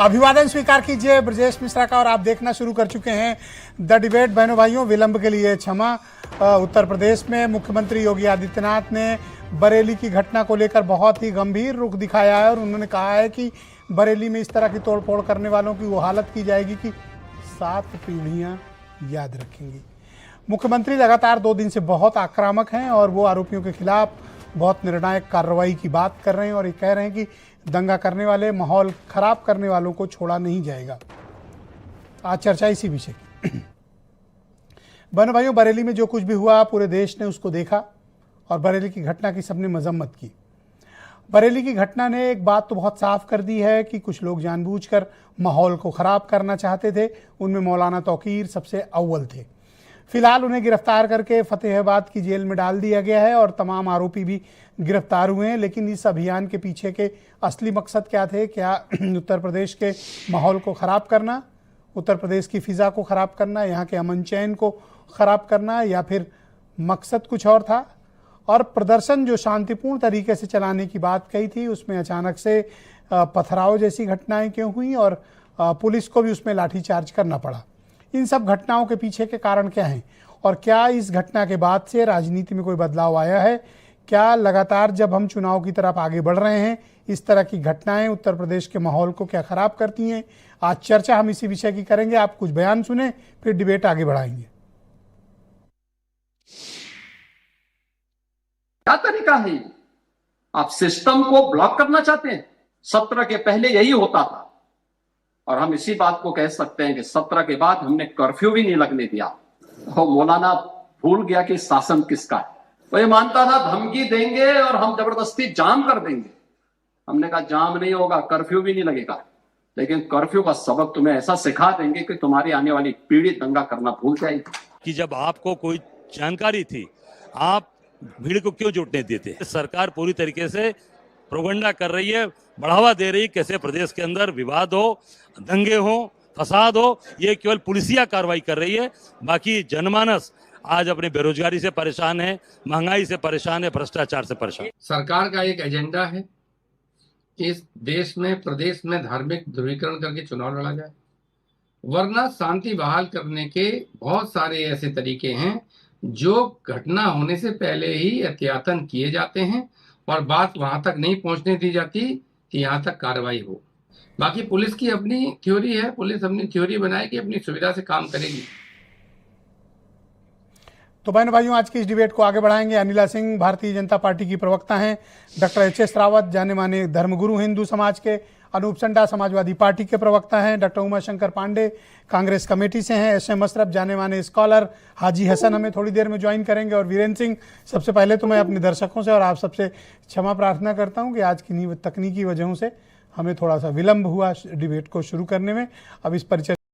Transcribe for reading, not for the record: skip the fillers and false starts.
अभिवादन स्वीकार कीजिए ब्रजेश मिश्रा का। और आप देखना शुरू कर चुके हैं द डिबेट। बहनों भाइयों, विलंब के लिए क्षमा। उत्तर प्रदेश में मुख्यमंत्री योगी आदित्यनाथ ने बरेली की घटना को लेकर बहुत ही गंभीर रुख दिखाया है और उन्होंने कहा है कि बरेली में इस तरह की तोड़फोड़ करने वालों की वो हालत की जाएगी कि 7 पीढ़ियां याद रखेंगी। मुख्यमंत्री लगातार 2 दिन से बहुत आक्रामक हैं और वो आरोपियों के खिलाफ बहुत निर्णायक कार्रवाई की बात कर रहे हैं और ये कह रहे हैं कि दंगा करने वाले, माहौल खराब करने वालों को छोड़ा नहीं जाएगा। आज चर्चा इसी विषय की। बहनों भाइयों, बरेली में जो कुछ भी हुआ पूरे देश ने उसको देखा और बरेली की घटना की सबने मजम्मत की। बरेली की घटना ने एक बात तो बहुत साफ कर दी है कि कुछ लोग जानबूझकर माहौल को खराब करना चाहते थे। उनमें मौलाना तौकीर सबसे अव्वल थे। फिलहाल उन्हें गिरफ्तार करके फतेहाबाद की जेल में डाल दिया गया है और तमाम आरोपी भी गिरफ्तार हुए हैं। लेकिन इस अभियान के पीछे के असली मकसद क्या थे? क्या उत्तर प्रदेश के माहौल को ख़राब करना, उत्तर प्रदेश की फ़िज़ा को ख़राब करना, यहाँ के अमन चैन को ख़राब करना, या फिर मकसद कुछ और था? और प्रदर्शन जो शांतिपूर्ण तरीके से चलाने की बात कही थी, उसमें अचानक से पथराव जैसी घटनाएं क्यों हुई और पुलिस को भी उसमें लाठीचार्ज करना पड़ा? इन सब घटनाओं के पीछे के कारण क्या हैं और क्या इस घटना के बाद से राजनीति में कोई बदलाव आया है? क्या लगातार जब हम चुनाव की तरफ आगे बढ़ रहे हैं, इस तरह की घटनाएं उत्तर प्रदेश के माहौल को क्या खराब करती हैं? आज चर्चा हम इसी विषय की करेंगे। आप कुछ बयान सुने, फिर डिबेट आगे बढ़ाएंगे। क्या तरीका है? आप सिस्टम को ब्लॉक करना चाहते हैं? 17 के पहले यही होता था और हम इसी बात को कह सकते हैं कि 17 के बाद हमने कर्फ्यू भी नहीं लगने दिया। और मौलाना भूल गया कि शासन किसका है। वो ये मानता था धमकी देंगे और हम जबरदस्ती जाम कर देंगे। हमने कहा जाम नहीं होगा, कर्फ्यू भी नहीं लगेगा, लेकिन कर्फ्यू का सबक तुम्हें ऐसा सिखा देंगे कि तुम्हारी आने वाली पीढ़ी दंगा करना भूल जाएगी। कि जब आपको कोई जानकारी थी, आप भीड़ को क्यों जुटने देते? सरकार पूरी तरीके से प्रोपगंडा कर रही है, बढ़ावा दे रही है कैसे प्रदेश के अंदर विवाद हो, दंगे हो, फसाद हो। ये केवल पुलिसिया कार्रवाई कर रही है। बाकी जनमानस आज अपनी बेरोजगारी से परेशान है, महंगाई से परेशान है, भ्रष्टाचार से परेशान। सरकार का एक एजेंडा है कि इस देश में, प्रदेश में धार्मिक ध्रुवीकरण करके चुनाव लड़ा जाए, वरना शांति बहाल करने के बहुत सारे ऐसे तरीके हैं जो घटना होने से पहले ही एहतियातन किए जाते हैं और बात वहां तक नहीं पहुंचने दी जाती कि यहां तक कार्रवाई हो। बाकी पुलिस की अपनी थ्योरी है, पुलिस अपनी थ्योरी बनाएगी, अपनी सुविधा से काम करेगी। तो बहन भाइयों, आज की इस डिबेट को आगे बढ़ाएंगे। अनिला सिंह भारतीय जनता पार्टी की प्रवक्ता हैं, डॉक्टर एच.एस. रावत जाने माने धर्मगुरु हिंदू समाज के, अनूप चंडा समाजवादी पार्टी के प्रवक्ता हैं, डॉक्टर उमाशंकर पांडे कांग्रेस कमेटी से हैं, एस.एम. अशरफ जाने माने स्कॉलर, हाजी हसन हमें थोड़ी देर में ज्वाइन करेंगे, और वीरेंद्र सिंह। सबसे पहले तो मैं अपने दर्शकों से और आप सबसे क्षमा प्रार्थना करता हूँ कि आज की तकनीकी वजहों से हमें थोड़ा सा विलंब हुआ डिबेट को शुरू करने में। अब इस परिचय